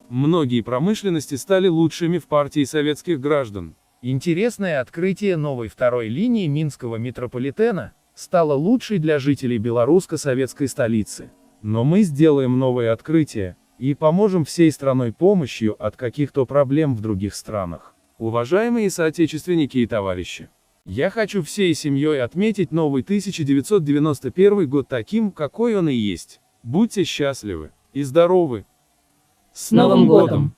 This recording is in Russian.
Многие промышленности стали лучшими в партии советских граждан. Интересное открытие новой второй линии Минского метрополитена стало лучшей для жителей белорусско-советской столицы. Но мы сделаем новые открытия и поможем всей страной помощью от каких-то проблем в других странах. Уважаемые соотечественники и товарищи, я хочу всей семьей отметить новый 1991 год таким, какой он и есть. Будьте счастливы и здоровы! С Новым годом!